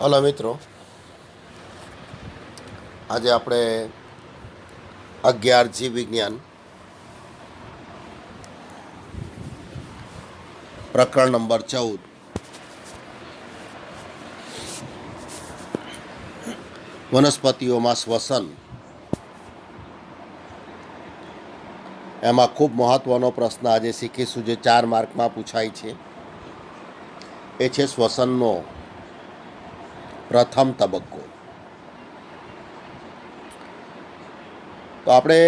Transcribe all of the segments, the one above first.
Hello મિત્રો, આજે આપણે 11 જીવ વિજ્ઞાન પ્રકરણ નંબર 14 વનસ્પતિઓમાં શ્વસન એમાં ખૂબ મહત્વનો પ્રશ્ન આજે શીખીશું, જે 4 માર્કમાં પૂછાય છે. એ છે શ્વસનનો પ્રથમ તબક્કો. તો આપણે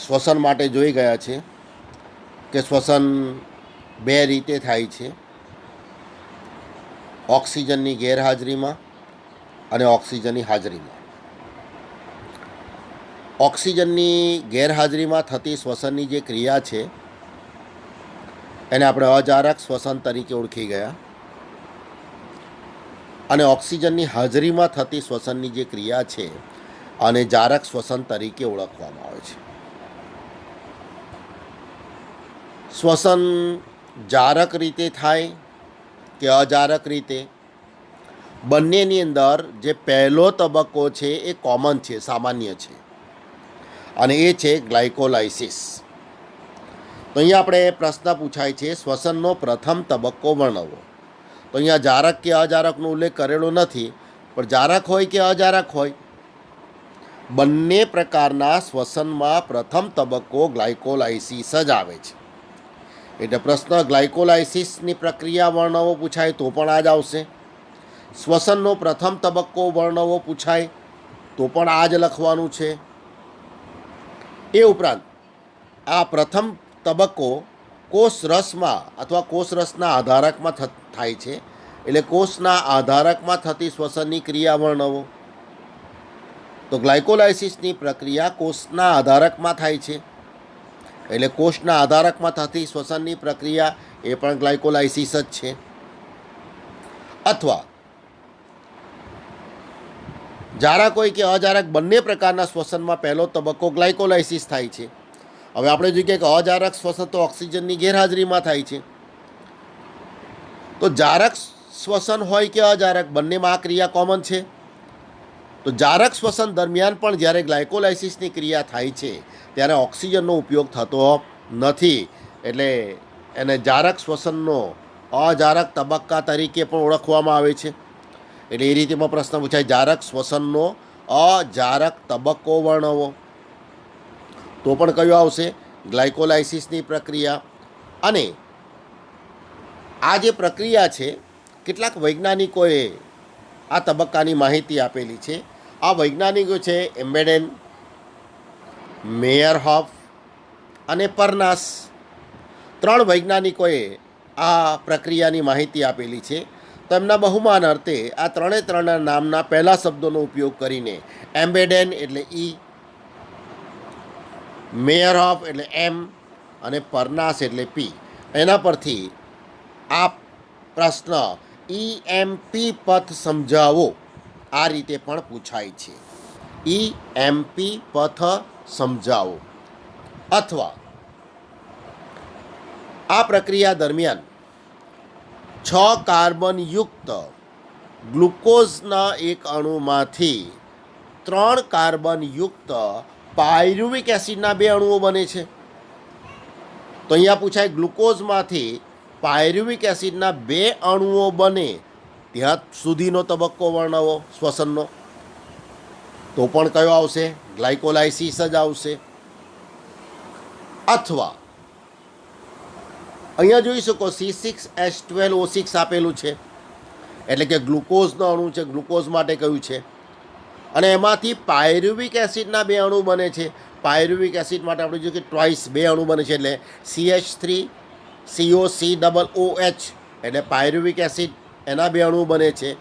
શ્વસન માટે જોઈ ગયા છે કે શ્વસન 2 રીતે થાય છે: ઓક્સિજનની ગેરહાજરીમાં અને ઓક્સિજનની હાજરીમાં. ઓક્સિજનની ગેરહાજરીમાં થતી શ્વસનની જે ક્રિયા છે એને આપણે અજારક શ્વસન તરીકે ઓળખી ગયા, અને ઓક્સિજનની હાજરીમાં થતી શ્વસનની જે ક્રિયા છે અને જારક શ્વસન તરીકે ઓળખવામાં આવે છે. શ્વસન જારક રીતે થાય કે અજારક રીતે, બંનેની અંદર જે પહેલો તબક્કો છે એ કોમન છે, સામાન્ય છે, અને એ છે ગ્લાયકોલાઇસિસ. તો અહીંયા આપણે પ્રશ્ન પૂછાય છે, શ્વસનનો પ્રથમ તબક્કો વર્ણવો. તો અહીંયા જારક કે અજારકનો ઉલ્લેખ કરેલો નથી, પણ જારક હોય કે અજારક હોય, બંને પ્રકારના શ્વસનમાં પ્રથમ તબક્કો ગ્લાયકોલાઇસિસ જ આવે છે. એટલે પ્રશ્ન ગ્લાયકોલાઇસિસની પ્રક્રિયા વર્ણવો પૂછાય તો પણ આ જ આવશે. શ્વસનનો પ્રથમ તબક્કો વર્ણવો પૂછાય તો પણ આ જ લખવાનું છે. એ ઉપરાંત આ પ્રથમ તબક્કો કોષરસમાં અથવા કોષરસના આધારકમાં થાય છે, એટલે કોષના આધારકમાં થતી શ્વસનની ક્રિયા વર્ણવો. તો ગ્લાયકોલાઇસિસની પ્રક્રિયા કોષના આધારકમાં થાય છે, એટલે કોષના આધારકમાં થતી શ્વસનની પ્રક્રિયા એ પણ ગ્લાયકોલાઇસિસ જ છે. અથવા જારક હોય કે અજારક બંને પ્રકારના શ્વસનમાં પહેલો તબક્કો ગ્લાયકોલાઇસિસ થાય છે. હવે આપણે જોઈએ કે અજારક શ્વસન તો ઓક્સિજનની ગેરહાજરીમાં થાય છે. તો જારક શ્વસન હોય કે અજારક, બંનેમાં આ ક્રિયા કોમન છે. તો જારક શ્વસન દરમિયાન પણ જ્યારે ગ્લાયકોલાઇસિસની ક્રિયા થાય છે ત્યારે ઓક્સિજનનો ઉપયોગ થતો નથી, એટલે એને જારક શ્વસનનો અજારક તબક્કા તરીકે પણ ઓળખવામાં આવે છે. એટલે એ રીતેમાં પ્રશ્ન પૂછાય, જારક શ્વસનનો અજારક તબક્કો વર્ણવો. તો પણ કયો આવશે? ગ્લાયકોલાઇસિસની પ્રક્રિયા. અને આ જે પ્રક્રિયા છે, કેટલાક વૈજ્ઞાનિકોએ આ તબક્કાની માહિતી આપેલી છે. આ વૈજ્ઞાનિકો છે એમ્બેડેન, મેયરહોફ અને પરનાસ. 3 વૈજ્ઞાનિકોએ આ પ્રક્રિયાની માહિતી આપેલી છે. તો એમના બહુમાન અર્થે આ 3 નામના પહેલા શબ્દોનો ઉપયોગ કરીને એમ્બેડેન એટલે ઈ, મેયરહોફ એટલે એમ, અને પરનાસ એટલે પી, એના પરથી આ પ્રશ્ન EMP પથ સમજાવો આ રીતે પણ પૂછાય છે. EMP પથ સમજાવો. અથવા આ પ્રક્રિયા દરમિયાન 6 કાર્બનયુક્ત ગ્લુકોઝના એક અણુમાંથી 3 કાર્બનયુક્ત પાયરુવિક એસિડના 2 અણુઓ બને છે. તો અહીંયા પૂછાય, ગ્લુકોઝમાંથી પાયરુવિક એસિડના 2 અણુઓ બને ત્યાં સુધીનો તબક્કો વર્ણવો શ્વસનનો. તો પણ કયો આવશે? ગ્લાયકોલાઇસિસ જ આવશે. અથવા અહીંયા જોઈ શકો C6H12O6 આપેલું છે, એટલે કે ગ્લુકોઝનો અણુ છે, ગ્લુકોઝ માટે કયું છે, અને એમાંથી પાયરુવિક એસિડના 2 અણુ બને છે. પાયરુવિક એસિડ માટે આપણે જોઈએ કે ટ્વાઇસ 2 અણુ બને છે, એટલે CH3COCOOH એટલે પાયરુવિક એસિડ, એના 2 અણુ બને છે.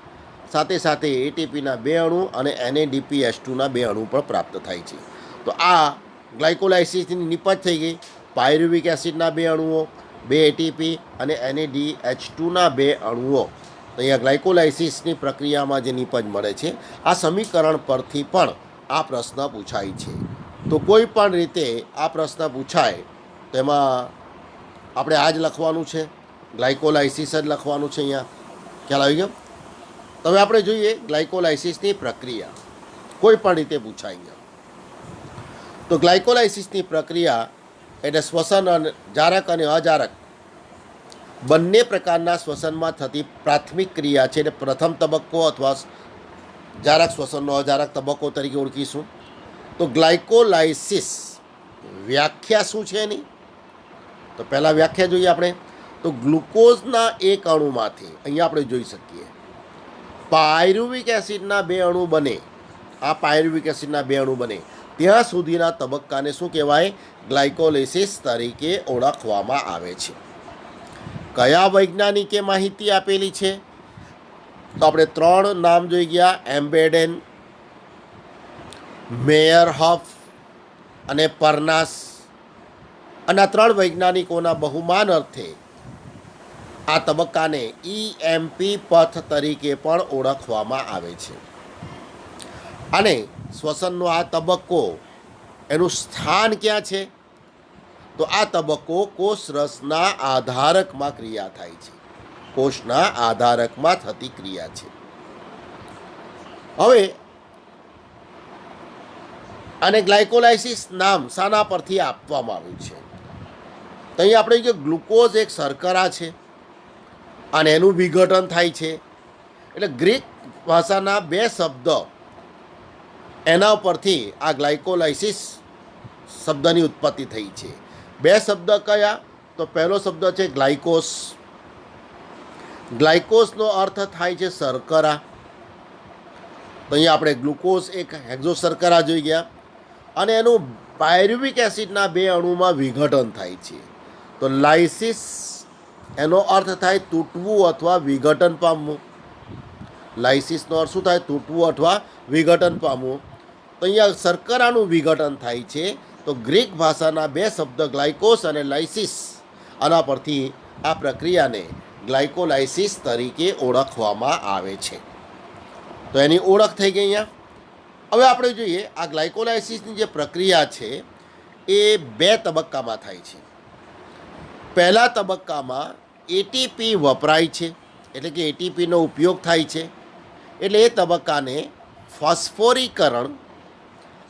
સાથે સાથે ATPના 2 અણુ અને NADPH2ના 2 અણુ પણ પ્રાપ્ત થાય છે. તો આ ગ્લાયકોલાઇસિસની નિપજ થઈ ગઈ. પાયરુવિક એસિડના 2 અણુઓ, 2 ATP અને NADH2ના 2 અણુઓ. તો અહીંયા ગ્લાયકોલાઇસિસની પ્રક્રિયામાં જે નિપજ મળે છે, આ સમીકરણ પરથી પણ આ પ્રશ્ન પૂછાય છે. તો કોઈ પણ રીતે આ પ્રશ્ન પૂછાય તો એમાં આપણે આ જ લખવાનું છે, ગ્લાયકોલાઇસિસ જ લખવાનું છે. અહીંયા ખ્યાલ આવી ગયો. તો હવે આપણે જોઈએ ગ્લાયકોલાઇસિસની પ્રક્રિયા, કોઈ પણ રીતે પૂછાય અહીંયા. તો ગ્લાયકોલાઇસિસની પ્રક્રિયા એટલે શ્વસન અને જારક અને અજારક બંને પ્રકારના શ્વસનમાં થતી પ્રાથમિક ક્રિયા છે. એટલે પ્રથમ તબક્કો અથવા જારક શ્વસનનો અજારક તબક્કો તરીકે ઓળખીશું. તો ગ્લાયકોલાઇસિસ વ્યાખ્યા શું છે એની? તો પહેલાં વ્યાખ્યા જોઈએ આપણે. તો ગ્લુકોઝના એક અણુમાંથી અહીંયા આપણે જોઈ શકીએ પાયરુવિક એસિડના બે અણુ બને. આ પાયરુવિક એસિડના બે અણુ બને ત્યાં સુધીના તબક્કાને શું કહેવાય? ગ્લાયકોલાઇસિસ તરીકે ઓળખવામાં આવે છે. કયા વૈજ્ઞાનિકે માહિતી આપેલી છે? તો આપણે 3 નામ જોઈ ગયા: એમ્બેડેન, મેયરહોફ અને પરનાસ. અને આ 3 વૈજ્ઞાનિકોના બહુમાન અર્થે આ તબક્કાને EMP પથ તરીકે પણ ઓળખવામાં આવે છે. અને શ્વસનનો આ તબક્કો, એનું સ્થાન ક્યાં છે? તો આ તબક્કો કોષરસના આધારકમાં ક્રિયા થાય છે. કોષના આધારકમાં થતી ક્રિયા છે. હવે આને ગ્લાયકોલાઇસિસ નામ શાના પરથી આપવામાં આવ્યું છે? તો અહીં આપણે જે ગ્લુકોઝ એક શર્કરા છે અને એનું વિઘટન થાય છે. એટલે ગ્રીક ભાષાના 2 શબ્દ એના પરથી આ ગ્લાયકોલાઇસિસ શબ્દની ઉત્પત્તિ થઈ છે. 2 શબ્દ કયા? તો પહેલો શબ્દ છે ગ્લાયકોસ. ગ્લાયકોસનો અર્થ થાય છે શર્કરા. તો અહીંયા આપણે ગ્લુકોઝ એક હેક્ઝો શર્કરા જોઈ ગયા અને એનું પાયરુવિક એસિડના 2 અણુમાં વિઘટન થાય છે. તો લાઇસિસ એનો અર્થ થાય તૂટવું અથવા વિઘટન પામવું. લાઇસિસનો અર્થ શું થાય? તૂટવું અથવા વિઘટન પામવું. તો અહીંયા શર્કરાનું વિઘટન થાય છે. તો ગ્રીક ભાષાના 2 શબ્દ ગ્લાયકોસ અને લાઇસિસ, આના પરથી આ પ્રક્રિયાને ગ્લાયકોલાઇસિસ તરીકે ઓળખવામાં આવે છે. તો એની ઓળખ થઈ ગઈ અહીંયા. હવે આપણે જોઈએ આ ગ્લાયકોલાઇસિસની જે પ્રક્રિયા છે એ 2 તબક્કામાં થાય છે. પહેલા તબક્કામાં એટીપી વપરાય છે, એટલે કે એટીપીનો ઉપયોગ થાય છે. એટલે એ તબક્કાને ફોસ્ફોરીકરણ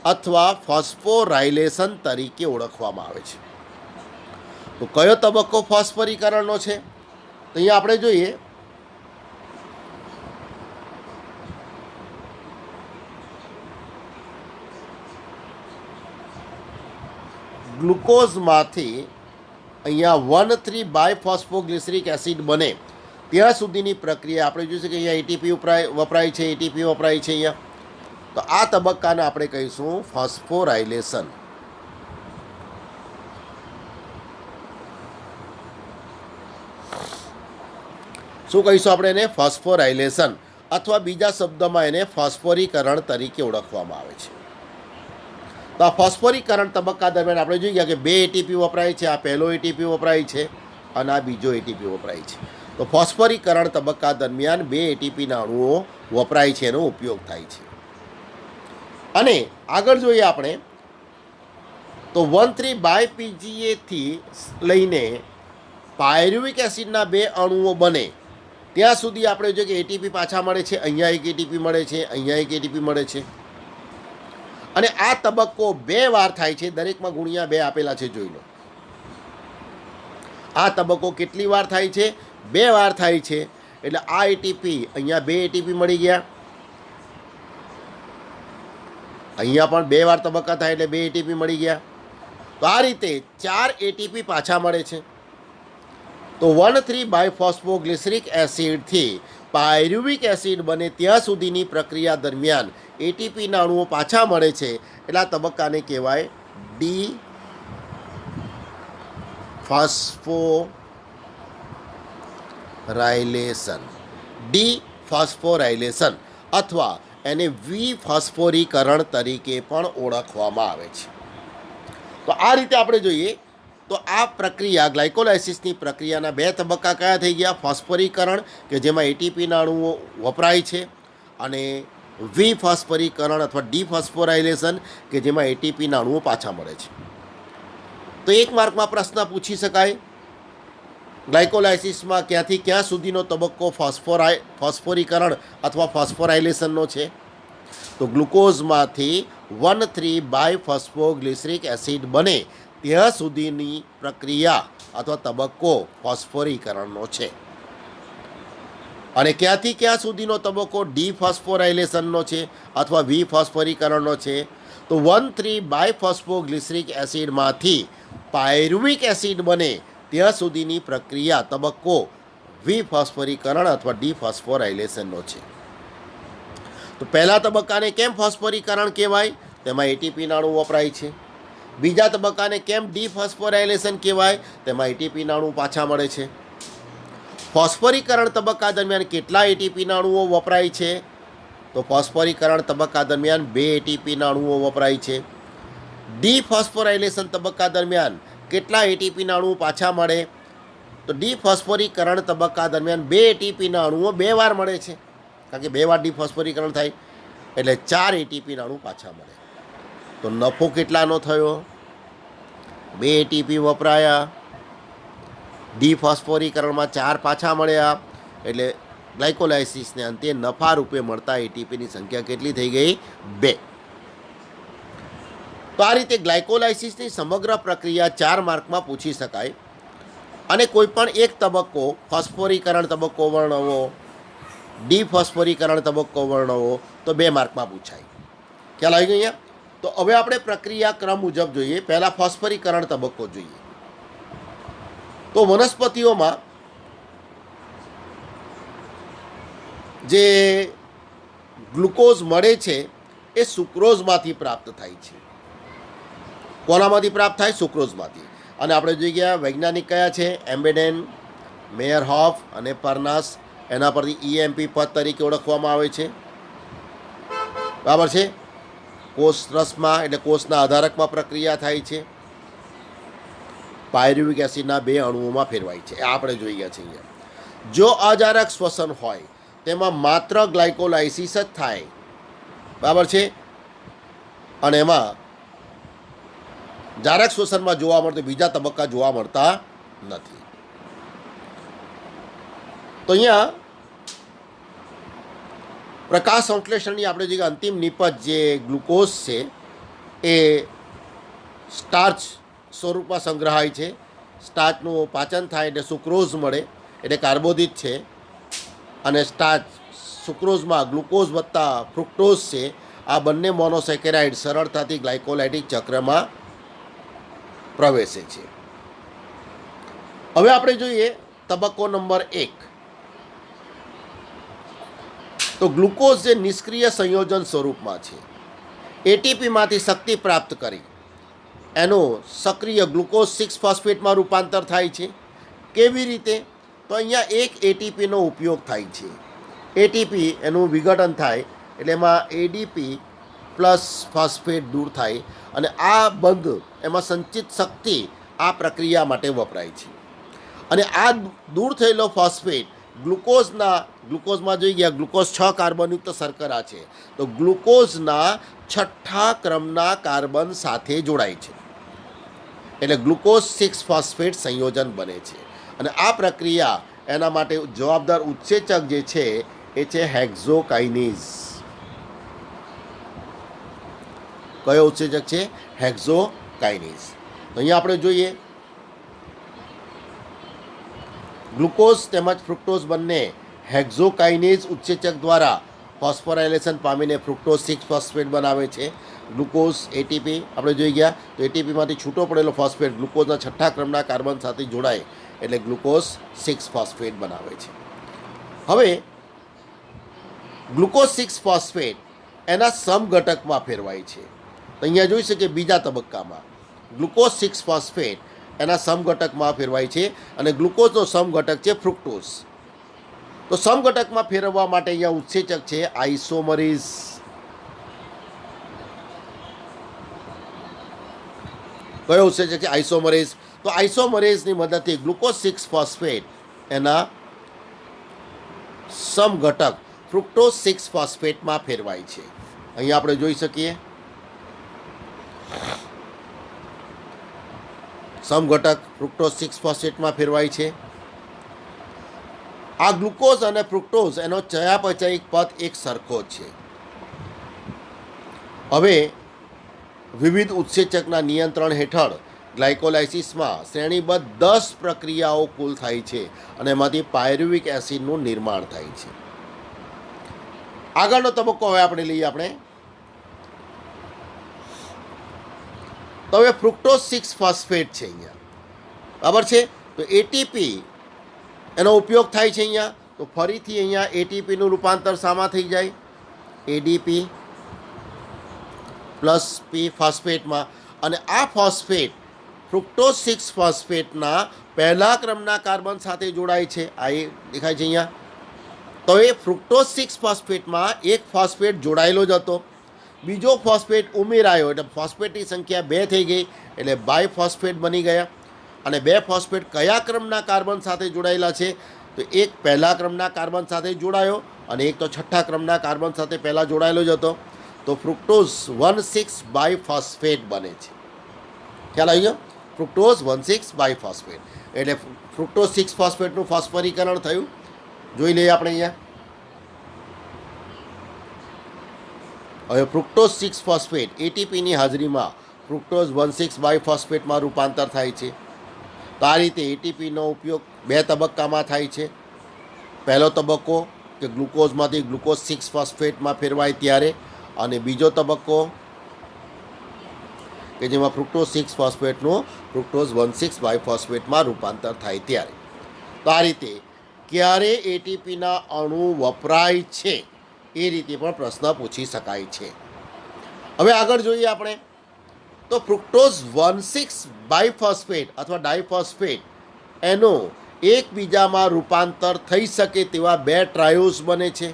અથવા ફોસ્ફોરાયલેશન તરીકે ઓળખવામાં આવે છે. તો કયો તબક્કો ફોસ્ફોરીકરણનો છે? તો અહીંયા આપણે જોઈએ ગ્લુકોઝમાંથી અહીંયા 1,3-બાયફોસ્ફોગ્લિસરિક એસિડ બને ત્યાં સુધીની પ્રક્રિયા આપણે જોઈશું કે અહીંયા એટીપી વપરાય છે. એટીપી વપરાય છે અહીંયા. તો આ તબક્કાને આપણે કહીશું ફોસ્ફોરાયલેશન. શું કહીશું આપણે એને? ફોસ્ફોરાયલેશન, અથવા બીજા શબ્દમાં એને ફોસ્ફોરીકરણ તરીકે ઓળખવામાં આવે છે. તો આ ફોસ્ફોરીકરણ તબક્કા દરમિયાન આપણે જોઈ ગયા કે 2 એટીપી વપરાય છે. આ પહેલો એટીપી વપરાય છે અને આ બીજો એટીપી વપરાય છે. તો ફોસ્ફોરીકરણ તબક્કા દરમિયાન 2 એટીપીના અણુઓ વપરાય છે, એનો ઉપયોગ થાય છે. અને આગળ જોઈએ આપણે તો 1,3-બાયપીજીએથી લઈને પાયરુવિક એસિડના 2 અણુઓ બને ત્યાં સુધી આપણે જોઈએ કે એટીપી પાછા મળે છે. અહીંયા એક એટીપી મળે છે, અહીંયા એક એટીપી મળે છે. અને આ તબક્કો 2 વાર થાય છે. દરેકમાં ગુણ્યા 2 આપેલા છે, જોઈ લો. આ તબક્કો કેટલી વાર થાય છે? 2 વાર થાય છે. એટલે આ એટીપી, અહીંયા 2 એટીપી મળી ગયા, અહીંયા પણ 2 વાર તબક્કા થાય એટલે 2 એટીપી મળી ગયા. તો આ રીતે 4 એટીપી પાછા મળે છે. તો 1,3-બાયફોસ્ફોગ્લિસરિક એસિડથી પાયરુવિક એસિડ બને ત્યાં સુધીની પ્રક્રિયા દરમિયાન એટીપીના અણુઓ પાછા મળે છે. એટલે આ તબક્કાને કહેવાય ડી-ફોસ્ફોરાયલેશન. ડી-ફોસ્ફોરાયલેશન અથવા એને વિફોસ્ફોરીકરણ તરીકે પણ ઓળખવામાં આવે છે. તો આ રીતે આપણે જોઈએ તો આ પ્રક્રિયા ગ્લાયકોલાઇસિસની પ્રક્રિયાના 2 તબક્કા કયા થઈ ગયા? ફોસ્ફોરીકરણ, કે જેમાં એટીપીના અણુઓ વપરાય છે, અને વિફોસ્ફોરીકરણ અથવા ડીફોસ્ફોરાયલેશન, કે જેમાં એટીપીના અણુઓ પાછા મળે છે. તો 1 માર્કમાં પ્રશ્ન પૂછી શકાય ગ્લાયકોલાઇસિસમાં ક્યાંથી ક્યાં સુધીનો તબક્કો ફોસ્ફોરીકરણ અથવા ફોસ્ફોરાઇલેશનનો છે? તો ગ્લુકોઝમાંથી 1,3-બાયફોસ્ફોગ્લિસરિક એસિડ બને ત્યાં સુધીની પ્રક્રિયા અથવા તબક્કો ફોસ્ફોરીકરણનો છે. અને ક્યાંથી ક્યાં સુધીનો તબક્કો ડીફોસ્ફોરાઇલેશનનો છે અથવા વિફોસ્ફોરીકરણનો છે? તો 1,3-બાયફોસ્ફોગ્લિસરિક એસિડમાંથી પાયરુવિક એસિડ બને ત્યાં સુધીની પ્રક્રિયા તબક્કો વિફોસ્ફોરીકરણ અથવા ડીફોસ્ફોરાઇલેશનનો છે. તો પહેલા તબક્કાને કેમ ફોસ્ફોરીકરણ કહેવાય? તેમાં એટીપી નાણું વપરાય છે. બીજા તબક્કાને કેમ ડીફોસ્ફોરાઇલેશન કહેવાય? તેમાં એટીપી નાણું પાછા મળે છે. ફોસ્ફોરીકરણ તબક્કા દરમિયાન કેટલા એટીપી નાણુઓ વપરાય છે? તો ફોસ્ફોરીકરણ તબક્કા દરમિયાન 2 એટીપી નાણુઓ વપરાય છે. ડીફોસ્ફોરાઇલેશન તબક્કા દરમિયાન કેટલા એટીપી નાણુઓ પાછા મળે? તો ડીફોસ્ફોરીકરણ તબક્કા દરમિયાન 2 એટીપી નાણુઓ 2 વાર મળે છે, કારણ કે 2 વાર ડીફોસ્ફોરીકરણ થાય એટલે 4 એટીપી નાણું પાછા મળે. તો નફો કેટલાનો થયો? 2 એટીપી વપરાયા, ડીફોસ્ફોરીકરણમાં 4 પાછા મળ્યા, એટલે ગ્લાયકોલાઇસિસને અંતે નફા રૂપે મળતા એટીપીની સંખ્યા કેટલી થઈ ગઈ? 2. તો આ રીતે ગ્લાયકોલાઇસિસની સમગ્ર પ્રક્રિયા 4 માર્કમાં પૂછી શકાય. અને કોઈ પણ એક તબક્કો ફોસ્ફોરીકરણ તબક્કો વર્ણવો, ડીફોસ્ફોરીકરણ તબક્કો વર્ણવો તો 2 માર્કમાં પૂછાય. ખ્યાલ આવી ગયો અહીંયા? તો હવે આપણે પ્રક્રિયા ક્રમ મુજબ જોઈએ. પહેલાં ફોસ્ફોરીકરણ તબક્કો જોઈએ. તો વનસ્પતિઓમાં જે ગ્લુકોઝ મળે છે એ સુક્રોઝમાંથી પ્રાપ્ત થાય છે. કોનામાંથી પ્રાપ્ત થાય? સુક્રોઝમાંથી. અને આપણે જોઈ ગયા વૈજ્ઞાનિક કયા છે? એમ્બેડેન, મેયરહોફ અને પરનાસ. એના પરથી ઈએમપી પદ તરીકે ઓળખવામાં આવે છે. બરાબર છે? કોષ રસમાં એટલે કોષના આધારકમાં પ્રક્રિયા થાય છે. પાયરુવિક એસિડના 2 અણુઓમાં ફેરવાય છે. આપણે જોઈ ગયા છે અહીંયા. જો અજારક શ્વસન હોય તેમાં માત્ર ગ્લાયકોલાઇસિસ જ થાય. બરાબર છે? અને એમાં જારક શ્વસનમાં જોવા મળતો બીજા તબક્કા જોવા મળતા નથી. તો અહીંયા પ્રકાશ સંશ્લેષણની આપણે જે અંતિમ નિપજ જે ગ્લુકોઝ છે એ સ્ટાર્ચ સ્વરૂપમાં સંગ્રહાય છે. સ્ટાર્ચનું પાચન થાય એટલે સુક્રોઝ મળે, એટલે કાર્બોદિત છે. અને સ્ટાર્ચ સુક્રોઝમાં ગ્લુકોઝ વત્તા ફ્રુક્ટોઝ છે. આ બંને મોનોસેકેરાઇડ સરળતાથી ગ્લાયકોલાઇટિક ચક્રમાં પ્રવેશે છે. હવે આપણે જોઈએ તબક્કો નંબર 1. તો ગ્લુકોઝ જે નિષ્ક્રિય સંયોજન સ્વરૂપમાં છે, એટીપીમાંથી શક્તિ પ્રાપ્ત કરી એનું સક્રિય ગ્લુકોઝ 6 ફોસ્ફેટમાં રૂપાંતર થાય છે. કેવી રીતે? તો અહીંયા એક એટીપીનો ઉપયોગ થાય છે. એટીપી એનું વિઘટન થાય એટલે એમાં એડીપી પ્લસ ફોસ્ફેટ દૂર થાય અને આ બંધ એમાં સંચિત શક્તિ આ પ્રક્રિયા માટે વપરાય છે. અને આ દૂર થયેલો ફોસ્ફેટ ગ્લુકોઝમાં જોઈ ગયા ગ્લુકોઝ 6 કાર્બનયુક્ત શર્કરા છે, તો ગ્લુકોઝના 6થા ક્રમના કાર્બન સાથે જોડાય છે, એટલે ગ્લુકોઝ 6 ફોસ્ફેટ સંયોજન બને છે. અને આ પ્રક્રિયા એના માટે જવાબદાર ઉત્સેચક જે છે એ છે હેક્ઝોકાઇનેઝ. કયો ઉત્સેચક છે? હેક્ઝોકાઇનેઝ. તો અહીંયા આપણે જોઈએ ગ્લુકોઝ તેમજ ફ્રુક્ટોઝ બંને હેક્ઝોકાઇનેઝ ઉત્સેચક દ્વારા ફોસ્ફોરાઇલેશન પામીને ફ્રુક્ટોઝ 6 ફોસ્ફેટ બનાવે છે. ગ્લુકોઝ એટીપી આપણે જોઈ ગયા, તો એટીપીમાંથી છૂટો પડેલો ફોસ્ફેટ ગ્લુકોઝના 6થા ક્રમના કાર્બન સાથે જોડાય એટલે ગ્લુકોઝ 6 ફોસ્ફેટ બનાવે છે. હવે ગ્લુકોઝ 6 ફોસ્ફેટ એના સમઘટકમાં ફેરવાય છે. તો અહીંયા જોઈ શકીએ બીજા તબક્કામાં ગ્લુકોઝ 6 ફોસ્ફેટ એના સમઘટકમાં ફેરવાય છે અને ગ્લુકોઝનો સમઘટક છે ફ્રુક્ટોઝ. તો સમઘટકમાં ફેરવવા માટે અહીંયા ઉત્સેચક છે આઇસોમરેઝ. કયો ઉત્સેચક છે? આઇસોમરેઝ. તો આઇસોમરેઝની મદદથી ગ્લુકોઝ 6 ફોસ્ફેટ એના સમઘટક ફ્રુક્ટોઝ 6 ફોસ્ફેટમાં ફેરવાય છે. અહીંયા આપણે જોઈ શકીએ સમઘટક ફ્રુક્ટોઝ 6 ફોસ્ફેટમાં ફેરવાય છે આ ગ્લુકોઝ અને ફ્રુક્ટોઝ એનો ચયાપચયિક પથ એક સરખો છે. હવે વિવિધ ઉત્સેચકના નિયંત્રણ હેઠળ ગ્લાયકોલાઇસિસમાં શ્રેણીબદ્ધ 10 પ્રક્રિયાઓ કુલ થાય છે અને એમાંથી પાયરુવિક એસિડનું નિર્માણ થાય છે. આગળનો તબક્કો હવે આપણે લઈએ તો હવે ફ્રુક્ટોઝ 6 ફોસ્ફેટ છે અહીંયા, બરાબર છે. તો એટીપી એનો ઉપયોગ થાય છે અહીંયા. તો ફરીથી અહીંયા એટીપીનું રૂપાંતર શામાં થઈ જાય? એડીપી પ્લસ પી ફોસ્ફેટમાં. અને આ ફોસ્ફેટ ફ્રુક્ટોઝ 6 ફોસ્ફેટના પહેલા ક્રમના કાર્બન સાથે જોડાય છે. આ એ દેખાય છે અહીંયા. તો એ ફ્રુક્ટોઝ 6 ફોસ્ફેટમાં એક ફોસ્ફેટ જોડાયેલો જ હતો, બીજો ફોસ્ફેટ ઉમેરાયો એટલે ફોસ્ફેટની સંખ્યા 2 થઈ ગઈ, એટલે બાય ફોસ્ફેટ બની ગયા. અને 2 ફોસ્ફેટ કયા ક્રમના કાર્બન સાથે જોડાયેલા છે? તો એક પહેલા ક્રમના કાર્બન સાથે જોડાયો અને એક તો છઠ્ઠા ક્રમના કાર્બન સાથે પહેલાં જોડાયેલો જ હતો. તો ફ્રુક્ટોઝ 1,6 બાયફોસ્ફેટ બને છે. ખ્યાલ આવી ગયો? ફ્રુક્ટોઝ 1,6 બાયફોસ્ફેટ એટલે ફ્રુક્ટોઝ 6 ફોસ્ફેટનું ફોસ્ફરીકરણ થયું. જોઈ લઈએ આપણે અહીંયા. હવે ફ્રુક્ટોઝ 6 ફોસ્ફેટ એટીપીની હાજરીમાં ફ્રુક્ટોઝ 1,6 બાયફોસ્ફેટમાં રૂપાંતર થાય છે. તો આ રીતે એટીપીનો ઉપયોગ 2 તબક્કામાં થાય છે. પહેલો તબક્કો કે ગ્લુકોઝમાંથી ગ્લુકોઝ 6 ફોસ્ફેટમાં ફેરવાય ત્યારે, અને બીજો તબક્કો કે જેમાં ફ્રુક્ટોઝ 6 ફોસ્ફેટનું ફ્રુક્ટોઝ 1,6 બાયફોસ્ફેટમાં રૂપાંતર થાય ત્યારે. તો આ રીતે ક્યારે એટીપીના અણુ વપરાય છે એ રીતે પણ પ્રશ્ન પૂછી શકાય છે. હવે આગળ જોઈએ આપણે તો ફ્રુક્ટોઝ 1,6 બાયફોસ્ફેટ અથવા ડાયફોસ્ફેટ એનું એકબીજામાં રૂપાંતર થઈ શકે તેવા 2 ટ્રાયોઝ બને છે.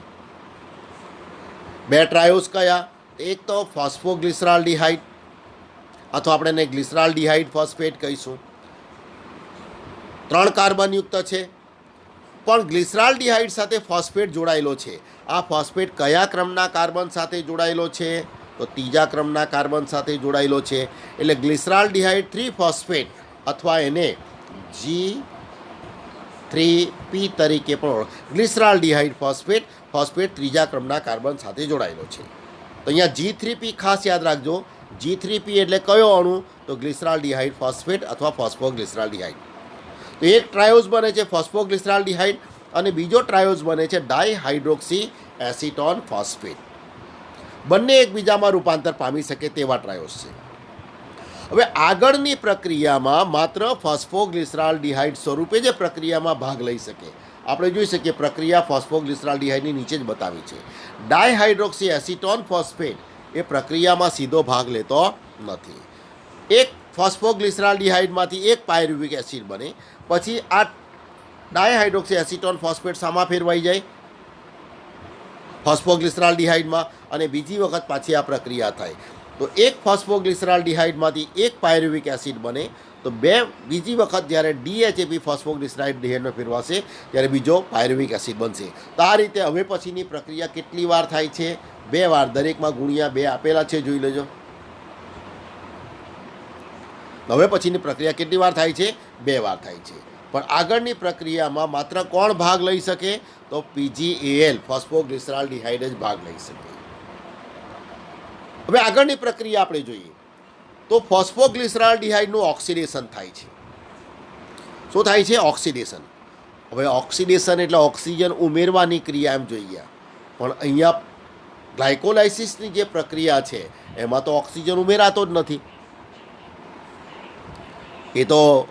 2 ટ્રાયોઝ કયા? એક તો ફોસ્ફોગ્લિસરાલ્ડિહાઇડ અથવા આપણે એને ગ્લિસરાલ્ડિહાઇડ ફોસ્ફેટ કહીશું. 3 કાર્બનયુક્ત છે, પણ ગ્લિસરાલ્ડિહાઇડ સાથે ફોસ્ફેટ જોડાયેલો છે. આ ફોસ્ફેટ કયા ક્રમના કાર્બન સાથે જોડાયેલો છે? તો ત્રીજા ક્રમના કાર્બન સાથે જોડાયેલો છે. એટલે ગ્લિસરાલ્ડિહાઇડ 3 ફોસ્ફેટ અથવા એને G3P તરીકે પણ ગ્લિસરાલ્ડિહાઇડ ફોસ્ફેટ ત્રીજા ક્રમના કાર્બન સાથે જોડાયેલો છે. તો અહીંયા G3P ખાસ યાદ રાખજો. G3P એટલે કયો અણુ? તો ગ્લિસરાલ્ડિહાઇડ ફોસ્ફેટ અથવા ફોસ્ફોગ્લિસરાલ્ડિહાઇડ. તો એક ટ્રાયોઝ બને છે ફોસ્ફોગ્લિસરાલ્ડિહાઇડ અને બીજો ટ્રાયોઝ બને છે ડાયહાઇડ્રોક્સી એસિટોન ફોસ્ફેટ. બંને એકબીજામાં રૂપાંતર પામી શકે તેવા ટ્રાયોઝ છે. હવે આગળની પ્રક્રિયામાં માત્ર ફોસ્ફોગ્લિસરાલ્ડિહાઇડ સ્વરૂપે જ પ્રક્રિયામાં ભાગ લઈ શકે. આપણે જોઈ શકીએ પ્રક્રિયા ફોસ્ફોગ્લિસરાલ્ડિહાઇડની નીચે જ બતાવી છે. ડાયહાઇડ્રોક્સી એસિટોન ફોસ્ફેટ એ પ્રક્રિયામાં સીધો ભાગ લેતો નથી. એક ફોસ્ફોગ્લિસરાલ્ડિહાઇડમાંથી એક પાયરુવિક એસિડ બને, પછી આ ડાયહાઇડ્રોક્સી એસિટોન ફોસ્ફેટ શામાં ફેરવાઈ જાય? ફોસ્ફોગ્લિસરાલ્ડિહાઇડમાં, અને બીજી વખત પાછી આ પ્રક્રિયા થાય. તો એક ફોસ્ફોગ્લિસરાલ્ડિહાઇડમાંથી એક પાયરુવિક એસિડ બને, તો બીજી વખત જ્યારે DHAP ફોસ્ફોગ્લિસરાલ્ડિહાઇડમાં ફેરવાશે ત્યારે બીજો પાયરુવિક એસિડ બનશે. તો આ રીતે હવે પછીની પ્રક્રિયા કેટલી વાર થાય છે? 2 વાર. દરેકમાં ગુણ્યા 2 આપેલા છે, જોઈ લેજો. હવે પછીની પ્રક્રિયા કેટલી વાર થાય છે? 2 વાર થાય છે. પણ આગળની પ્રક્રિયામાં માત્ર કોણ ભાગ લઈ શકે? તો PGAL ફોસ્ફોગ્લિસરાલ્ડિહાઇડ જ ભાગ લઈ શકે. હવે આગળની પ્રક્રિયા આપણે જોઈએ તો ફોસ્ફોગ્લિસરાલ્ડિહાઇડનું ઓક્સિડેશન થાય છે. શું થાય છે? ઓક્સિડેશન. હવે ઓક્સિડેશન એટલે ઓક્સિજન ઉમેરવાની ક્રિયા એમ જોઈએ, પણ અહીંયા ગ્લાયકોલાઇસિસની જે પ્રક્રિયા છે એમાં તો ઓક્સિજન ઉમેરાતો જ નથી. એ તો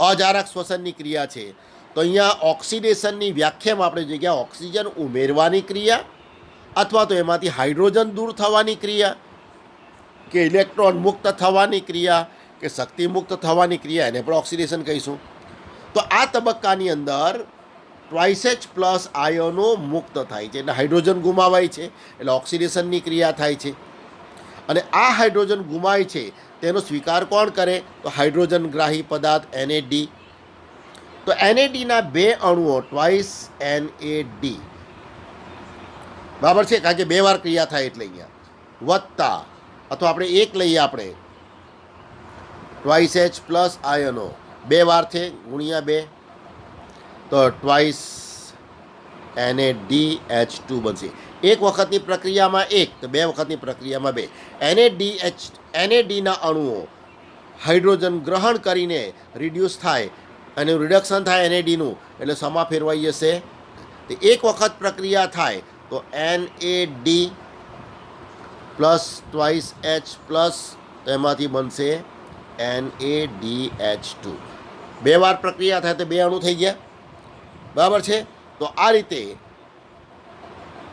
અજારક શ્વસનની ક્રિયા છે. તો અહીંયા ઓક્સિડેશનની વ્યાખ્યામાં આપણે જોઈએ કે ઓક્સિજન ઉમેરવાની ક્રિયા અથવા તો એમાંથી હાઇડ્રોજન દૂર થવાની ક્રિયા કે ઇલેક્ટ્રોન મુક્ત થવાની ક્રિયા કે શક્તિ મુક્ત થવાની ક્રિયા, એને પણ ઓક્સિડેશન કહીશું. તો આ તબક્કાની અંદર H+ આયનો મુક્ત થાય છે, એટલે હાઇડ્રોજન ગુમાવાય છે, એટલે ઓક્સિડેશનની ક્રિયા થાય છે. અને આ હાઇડ્રોજન ગુમાય છે તેનો સ્વીકાર કોણ કરે? તો હાઇડ્રોજનગ્રાહી પદાર્થ NAD. તો NADના 2 અણુઓ NAD, બરાબર છે, કારણ કે 2 વાર ક્રિયા થાય એટલે અહીંયા વત્તા અથવા આપણે એક લઈએ આપણે H+ આયનો 2 વાર છે ગુણ્યા 2, તો NaDH2 બનશે. એક વખતની પ્રક્રિયામાં એક તો બે વખતની પ્રક્રિયામાં બે. NADના અણુઓ હાઇડ્રોજન ગ્રહણ કરીને રિડ્યુસ થાય અને રિડક્શન થાય NADનું એટલે સમા ફેરવાઈ જશે. તો એક વખત પ્રક્રિયા થાય તો NAD plus twice H plus તો એમાંથી બનશે NADH2. બે વાર પ્રક્રિયા થાય તો બે અણુ થઈ ગયા, બરાબર છે. તો આ રીતે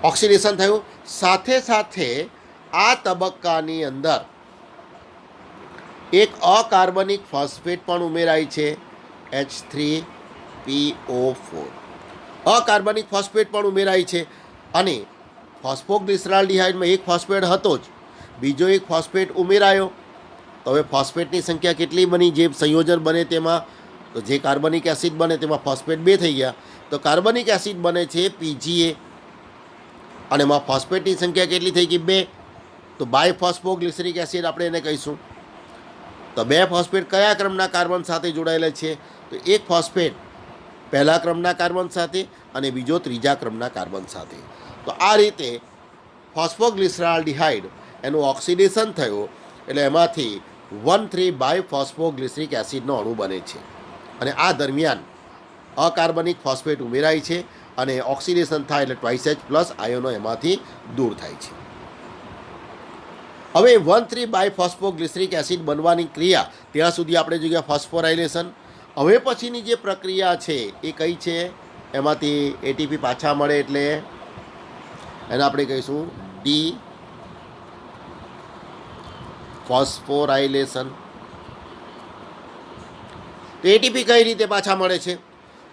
ઓક્સિડેશન થયું. સાથે સાથે આ તબક્કાની અંદર એક અકાર્બનિક ફોસ્ફેટ પણ ઉમેરાય છે, H3PO4. અકાર્બનિક ફોસ્ફેટ પણ ઉમેરાય છે અને ફોસ્ફોગ્લિસરાલ્ડિહાઇડમાં એક ફોસ્ફેટ હતો જ, બીજો એક ફોસ્ફેટ ઉમેરાયો. તો હવે ફોસ્ફેટની સંખ્યા કેટલી બની? જે સંયોજન બને તેમાં, તો જે કાર્બનિક એસિડ બને તેમાં ફોસ્ફેટ બે થઈ ગયા. તો કાર્બનિક એસિડ બને છે PGA અને એમાં ફોસ્ફેટની સંખ્યા કેટલી થઈ ગઈ? બે. તો બાયફોસ્ફોગ્લિસરિક એસિડ આપણે એને કહીશું. તો બે ફોસ્ફેટ કયા ક્રમના કાર્બન સાથે જોડાયેલા છે? તો એક ફોસ્ફેટ પહેલા ક્રમના કાર્બન સાથે અને બીજો ત્રીજા ક્રમના કાર્બન સાથે. તો આ રીતે ફોસ્ફોગ્લિસરાલ્ડિહાઇડ એનું ઓક્સિડેશન થયું એટલે એમાંથી 1,3 બાયફોસ્ફોગ્લિસરિક એસિડનો અણુ બને છે અને આ દરમિયાન અકાર્બનિક ફોસ્ફેટ ઉમેરાય છે અને ઓક્સિડેશન થાય એટલે ટ્વાઇસ H પ્લસ આયનો એમાંથી દૂર થાય છે. હવે 1,3 બાયફોસ્ફોગ્લિસરિક એસિડ બનવાની ક્રિયા ત્યાં સુધી આપણે જોઈએ ફોસ્ફોરાઇલેશન. હવે પછીની જે પ્રક્રિયા છે એ કઈ છે? એમાંથી એટીપી પાછા મળે એટલે એને આપણે કહીશું ડી ફોસ્ફોરાઇલેશન. તો એટીપી કઈ રીતે પાછા મળે છે?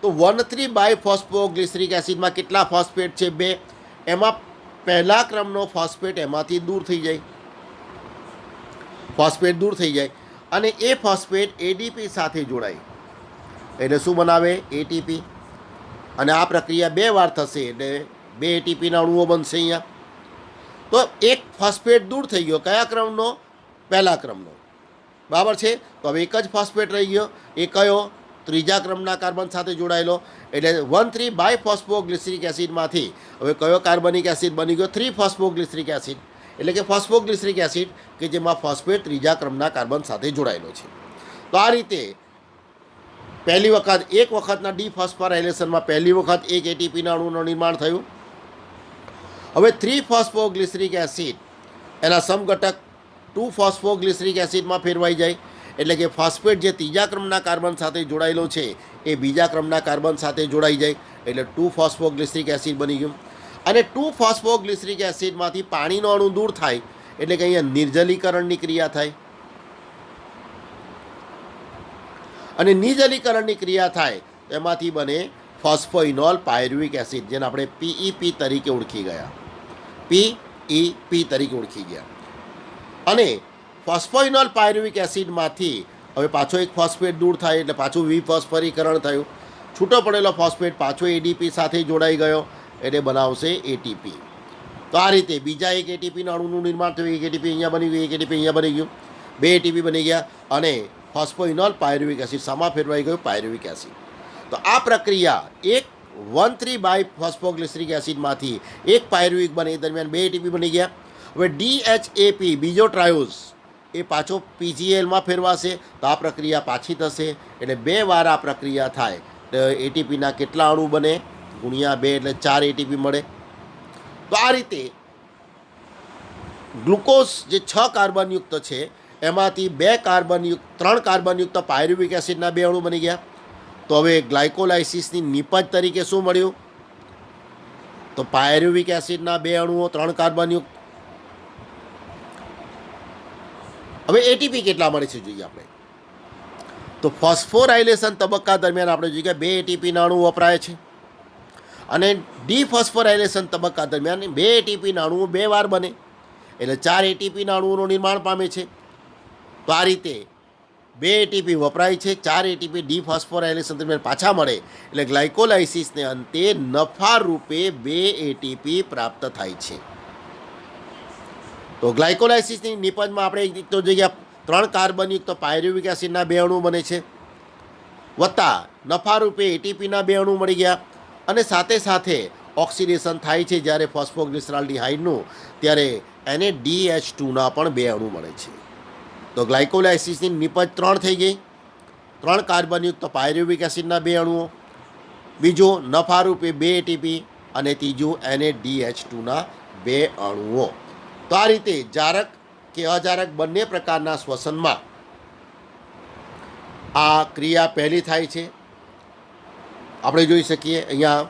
તો 1,3 બાયફોસ્ફોગ્લિસરિક એસિડમાં કેટલા ફોસ્ફેટ છે? બે. એમાં પહેલા ક્રમનો ફોસ્ફેટ એમાંથી દૂર થઈ જાય, ફોસ્ફેટ દૂર થઈ જાય અને એ ફોસ્ફેટ એડીપી સાથે જોડાય એટલે શું બનાવે? એટીપી. અને આ પ્રક્રિયા બે વાર થશે એટલે બે એટીપીના અણુઓ બનશે અહીંયા. તો એક ફોસ્ફેટ દૂર થઈ ગયો, કયા ક્રમનો? પહેલા ક્રમનો, બરાબર છે. તો હવે એક જ ફોસ્ફેટ રહી ગયો, એ કયો? ત્રીજા ક્રમના કાર્બન સાથે જોડાયેલો. એટલે 1,3 બાયફોસ્ફોગ્લિસરિક એસિડમાંથી હવે કયો કાર્બનિક એસિડ બની ગયો? 3 ફોસ્ફોગ્લિસરિક એસિડ એટલે કે ફોસ્ફોગ્લિસરિક એસિડ કે જેમાં ફોસ્ફેટ ત્રીજા ક્રમના કાર્બન સાથે જોડાયેલો છે. તો આ રીતે પહેલી વખત એક વખતના ડીફોસ્ફોરાઇલેશનમાં પહેલી વખત એક એટીપીના અણુનું નિર્માણ થયું. હવે 3 ફોસ્ફોગ્લિસરિક એસિડ એના સમઘટક 2 ફોસ્ફોગ્લિસરિક એસિડમાં ફેરવાઈ જાય એટલે કે ફોસ્ફેટ જે ત્રીજા ક્રમના કાર્બન સાથે જોડાયેલો છે એ બીજા ક્રમના કાર્બન સાથે જોડાઈ જાય એટલે 2 ફોસ્ફોગ્લિસરિક એસિડ બની ગયું. અને 2 ફોસ્ફોગ્લિસરિક એસિડમાંથી પાણીનો અણુ દૂર થાય એટલે કે અહીંયા નિર્જલીકરણની ક્રિયા થાય અને નિર્જલીકરણની ક્રિયા થાય એમાંથી બને ફોસ્ફોઇનોલ પાયરુવિક એસિડ, જેને આપણે PEP તરીકે ઓળખી ગયા, PEP તરીકે ઓળખી ગયા. અને ફોસ્ફોઇનોલ પાયરુવિક એસિડમાંથી હવે પાછો એક ફોસ્ફેટ દૂર થાય એટલે પાછું વિફોસ્ફરીકરણ થયું, છૂટો પડેલો ફોસ્ફેટ પાછો એડીપી સાથે જોડાઈ ગયો એટલે બનાવશે એટીપી. તો આ રીતે બીજા એક એટીપીના અણુનું નિર્માણ થયું. એક એટીપી અહીંયા બની ગયું, એક એટીપી અહીંયા બની ગયું, બે એટીપી બની ગયા અને ફોસ્ફોઇનોલ પાયરુવિક એસિડ સામા ફેરવાઈ ગયું પાયરુવિક એસિડ. તો આ પ્રક્રિયા એક 1,3 બાયફોસ્ફોગ્લિસરિક એસિડમાંથી એક પાયરુવિક બને એ દરમિયાન બે એટીપી બની ગયા. હવે DHAP બીજો ટ્રાયોઝ એ પાછો PGLમાં ફેરવાશે તો આ પ્રક્રિયા પાછી થશે એટલે બે વાર આ પ્રક્રિયા થાય તો એટીપીના કેટલા અણુ બને? ગુણ્યા 2 એટલે 4 એટીપી મળે. તો આ રીતે ગ્લુકોઝ જે 6 કાર્બનયુક્ત છે એમાંથી 3 કાર્બનયુક્ત પાયરુવિક એસિડના 2 અણુ બની ગયા. તો હવે ગ્લાયકોલાઇસિસની નિપજ તરીકે શું મળ્યું? તો પાયરુવિક એસિડના 2 અણુઓ 3 કાર્બનયુક્ત. હવે એટીપી કેટલા મળે છે જોઈએ આપણે. તો ફોસ્ફોરાઇલેશન તબક્કા દરમિયાન આપણે જોઈએ કે 2 એટીપીના અણુ વપરાય છે અને ડીફોસ્ફોરાઇલેશન તબક્કા દરમિયાન 2 એટીપીના અણુઓ 2 વાર બને એટલે 4 એટીપીના અણુઓનું નિર્માણ પામે છે. તો આ રીતે 2 એટીપી વપરાય છે, 4 એટીપી ડીફોસ્ફોરાઇલેશન દરમિયાન પાછા મળે એટલે ગ્લાયકોલાઇસિસને અંતે નફા રૂપે 2 એટીપી પ્રાપ્ત થાય છે. તો ગ્લાયકોલાઇસિસની નિપજમાં આપણે એક તો જોઈએ 3 કાર્બનયુક્ત પાયરુવિક એસિડના 2 અણુ બને છે વત્તા નફા રૂપે એટીપીના 2 અણુ મળી ગયા અને સાથે સાથે ઓક્સિડેશન થાય છે જ્યારે ફોસ્ફોગ્લિસરાલ્ડિહાઇડનું, ત્યારે એને DH2ના પણ 2 અણુ મળે છે. તો ગ્લાયકોલાઇસિસની નિપજ 3 થઈ ગઈ. 3 કાર્બનયુક્ત પાયરુવિક એસિડના 2 અણુઓ, બીજું નફારૂપે 2 ATP અને ત્રીજું NaDH2ના 2 અણુઓ. તો આ રીતે જારક કે અજારક બંને પ્રકારના શ્વસનમાં આ ક્રિયા પહેલી થાય છે. આપણે જોઈ શકીએ અહીંયા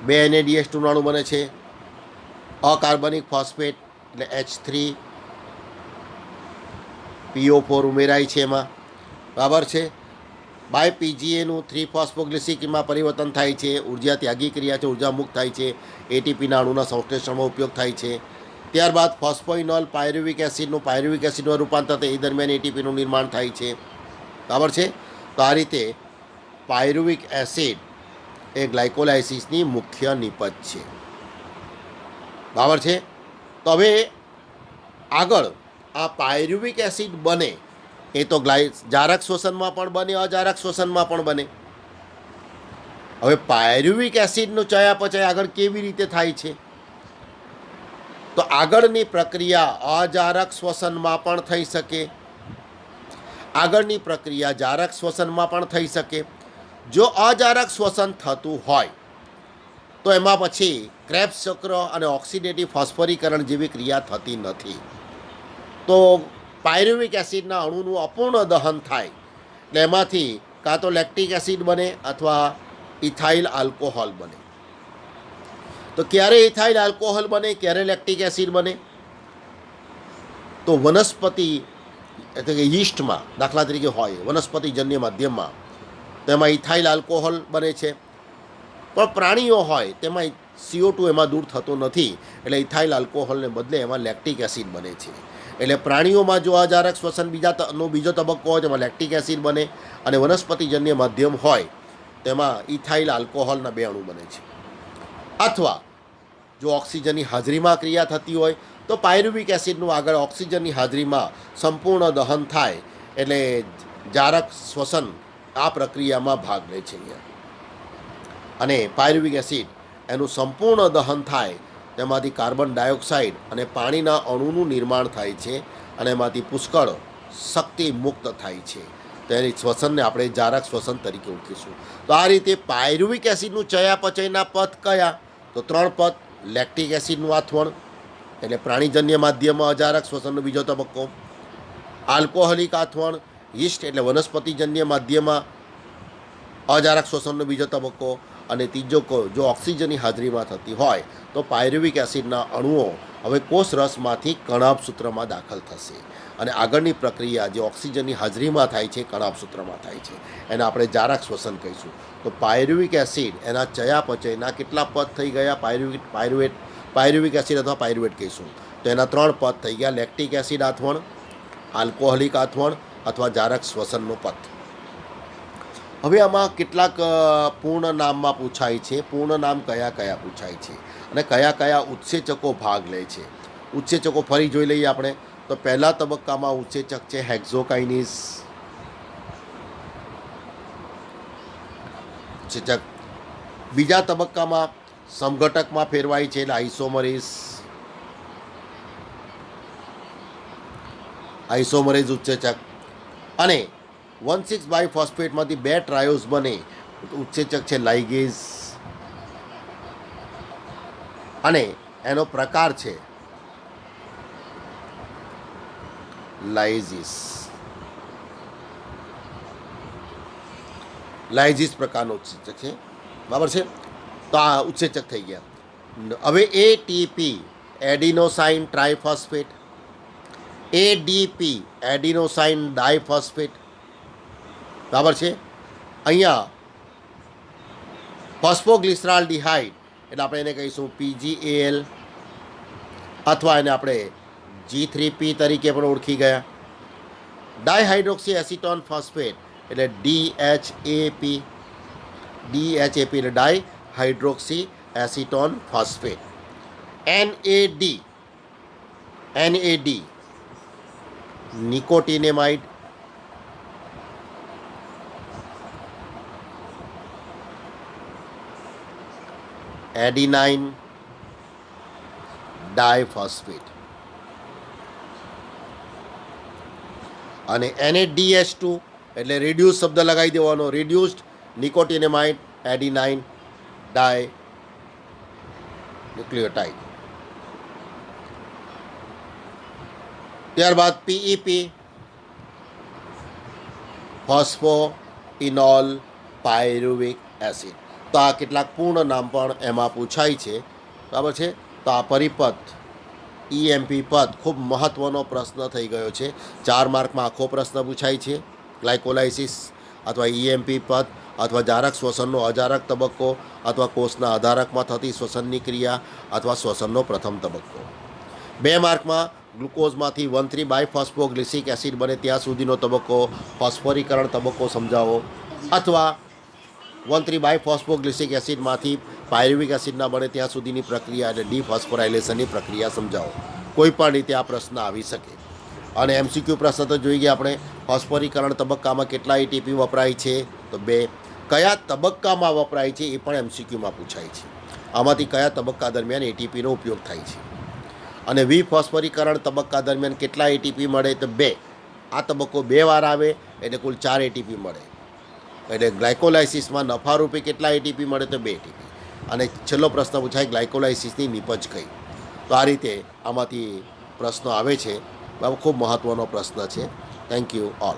2 NaDH2 અણુ બને છે. અકાર્બનિક ફોસ્ફેટ એટલે H3PO4 ઉમેરાય છે એમાં, બરાબર છે. બાય PGAનું 3-ફોસ્ફોગ્લિસિકમાં પરિવર્તન થાય છે. ઉર્જા ત્યાગી ક્રિયા છે, ઉર્જા મુક્ત થાય છે. ATPના અણુના સંશ્લેષણમાં ઉપયોગ થાય છે. ત્યારબાદ ફોસ્ફોઇનોલ પાયરુવિક એસિડનું પાયરુવિક એસિડમાં રૂપાંતર થાય, એ દરમિયાન ATPનું નિર્માણ થાય છે, બરાબર છે. તો આ રીતે પાયરુવિક એસિડ એ ગ્લાયકોલાઇસિસની મુખ્ય નિપજ છે, બરાબર છે. તો હવે આગળ આ પાયરુવિક એસિડ બને એ તો જારક શ્વસનમાં પણ બને, અજારક શ્વસનમાં પણ બને. હવે પાયરુવિક એસિડનું ચયાપચય આગળ કેવી રીતે થાય છે? તો આગળની પ્રક્રિયા અજારક શ્વસનમાં પણ થઈ શકે, આગળની પ્રક્રિયા જારક શ્વસનમાં પણ થઈ શકે. જો અજારક શ્વસન થતું હોય તો એમાં પછી ક્રેબ્સ ચક્ર અને ઓક્સિડેટિવ ફોસ્ફરીકરણ જેવી ક્રિયા થતી નથી. તો પાયરુવિક એસિડના અણુનું અપૂર્ણ દહન થાય એટલે એમાંથી કાં તો લેક્ટિક એસિડ બને અથવા ઇથાઇલ આલ્કોહોલ બને. તો ક્યારે ઇથાઇલ આલ્કોહોલ બને, ક્યારે લેક્ટિક એસિડ બને? તો વનસ્પતિ એટલે કે યીસ્ટમાં દાખલા તરીકે હોય વનસ્પતિજન્ય માધ્યમમાં, તેમાં ઇથાઇલ આલ્કોહોલ બને છે. પણ પ્રાણીઓ હોય તેમાં CO2 એમાં દૂર થતો નથી, એટલે ઇથાઇલ આલ્કોહોલને બદલે એમાં લેક્ટિક એસિડ બને છે. એટલે પ્રાણીઓમાં જો અજારક શ્વસન બીજો તબક્કો હોય તેમાં લેક્ટિક એસિડ બને, અને વનસ્પતિજન્ય માધ્યમ હોય તેમાં ઇથાઇલ આલ્કોહોલના 2 અણુ બને છે. અથવા જો ઓક્સિજનની હાજરીમાં ક્રિયા થતી હોય તો પાયરુવિક એસિડનું આગળ ઓક્સિજનની હાજરીમાં સંપૂર્ણ દહન થાય, એટલે જારક શ્વસન આ પ્રક્રિયામાં ભાગ લે છે અહીંયા. અને પાયરુવિક એસિડ એનું સંપૂર્ણ દહન થાય, તેમાંથી કાર્બન ડાયોક્સાઇડ અને પાણીના અણુનું નિર્માણ થાય છે, અને એમાંથી પુષ્કળ શક્તિ મુક્ત થાય છે. તેની શ્વસનને આપણે જારક શ્વસન તરીકે ઓળખીશું. તો આ રીતે પાયરુવિક એસિડનું ચયાપચયના પથ કયા? તો 3 પથ. લેક્ટિક એસિડનું આથવણ એટલે પ્રાણીજન્ય માધ્યમમાં અજારક શ્વસનનો બીજો તબક્કો, આલ્કોહોલિક આથવણ યીસ્ટ એટલે વનસ્પતિજન્ય માધ્યમમાં અજારક શ્વસનનો બીજો તબક્કો, અને ત્રીજો જો ઓક્સિજનની હાજરીમાં થતી હોય તો પાયરુવિક એસિડના અણુઓ હવે કોષ રસમાંથી કણાભ સૂત્રમાં દાખલ થશે, અને આગળની પ્રક્રિયા જે ઓક્સિજનની હાજરીમાં થાય છે કણાભ સૂત્રમાં થાય છે, એને આપણે જારક શ્વસન કહીશું. તો પાયરુવિક એસિડ એના ચયાપચયના કેટલા પદ થઈ ગયા? પાયરુવિક એસિડ અથવા પાયરુવેટ કહીશું તો એના 3 પદ થઈ ગયા: લેક્ટિક એસિડ આથવણ, આલ્કોહોલિક આથવણ અથવા જારક શ્વસનનો પથ. હવે આમાં કેટલાક પૂર્ણ નામમાં પૂછાય છે. પૂર્ણ નામ કયા કયા પૂછાય છે અને કયા કયા ઉત્સેચકો ભાગ લે છે? ઉત્સેચકો ફરી જોઈ લઈએ આપણે. તો પહેલા તબક્કામાં ઉત્સેચક છે હેક્ઝોકાઇનેઝ ઉત્સેચક. બીજા તબક્કામાં સમઘટકમાં ફેરવાય છે એટલે આઇસોમરેઝ ઉત્સેચક. અને 1,6 બાયફોસ્ફેટમાંથી 2 ટ્રાયોઝ બને ઉત્સેચક છે લાઇગેઝ, અને એનો પ્રકાર છે લાઇઝિસ પ્રકારનો ઉત્સેચક છે, બરાબર છે. તો આ ઉત્સેચક થઈ ગયા. હવે ATP adenosine triphosphate, ADP adenosine diphosphate, બરાબર છે. અહીંયા ફોસ્ફોગ્લિસરાલ્ડિહાઇડ એટલે આપણે એને કહીશું PGAL, અથવા એને આપણે G3P તરીકે પણ ઓળખી ગયા. ડાયહાઇડ્રોક્સી એસિટોન ફોસ્ફેટ એટલે DHAP એટલે ડાયહાઇડ્રોક્સી એસિટોન ફોસ્ફેટ. NAD નિકોટિનેમાઇડ, એડિનાઇન ડાયફોસ્ફેટ. અને NADH2 એટલે રિડ્યુસ શબ્દ લગાવી દેવાનો, રિડ્યુસ્ડ નિકોટિનેમાઇડ એડિનાઇન ડાય ન્યુક્લિયોટાઇડ. ત્યારબાદ PEP ફોસ્ફોઇનોલ પાયરુવિક એસિડ. તો આ કેટલાક પૂર્ણ નામ પણ એમાં પૂછાય છે, બરાબર છે. તો આ પરિપથ EMP પદ ખૂબ મહત્ત્વનો પ્રશ્ન થઈ ગયો છે. 4 માર્કમાં આખો પ્રશ્ન પૂછાય છે. ગ્લાયકોલાઇસિસ અથવા EMP પદ અથવા જારક શ્વસનનો અજારક તબક્કો અથવા કોષના અધારકમાં થતી શ્વસનની ક્રિયા અથવા શ્વસનનો પ્રથમ તબક્કો. 2 માર્કમાં ગ્લુકોઝમાંથી 1,3 બાયફોસ્ફોગ્લિસિક એસિડ બને ત્યાં સુધીનો તબક્કો ફોસ્ફોરીકરણ તબક્કો સમજાવો, અથવા 1,3 બાયફોસ્ફોગ્લિસિક એસિડમાંથી પાયરુવિક એસિડ ના બને ત્યાં સુધીની પ્રક્રિયા એટલે ડીફોસ્ફોરાઇલેશનની પ્રક્રિયા સમજાવો. કોઈ પણ રીતે આ પ્રશ્ન આવી શકે. અને MCQ પ્રશ્ન તો જોઈ ગયા આપણે. ફોસ્ફોરીકરણ તબક્કામાં કેટલા ATP વપરાય છે? તો 2. કયા તબક્કામાં વપરાય છે એ પણ MCQમાં પૂછાય છે. આમાંથી કયા તબક્કા દરમિયાન ATPનો ઉપયોગ થાય છે? અને વિફોસ્ફોરીકરણ તબક્કા દરમિયાન કેટલા ATP મળે? તો 2. આ તબક્કો 2 વાર આવે એટલે કુલ 4 ATP મળે. એટલે ગ્લાયકોલાઇસિસમાં નફારૂપે કેટલા ATP મળે? તો 2 ATP. અને છેલ્લો પ્રશ્ન પૂછાય ગ્લાયકોલાઇસિસની નિપજ કઈ? તો આ રીતે આમાંથી પ્રશ્નો આવે છે. ખૂબ મહત્ત્વનો પ્રશ્ન છે. Thank you all.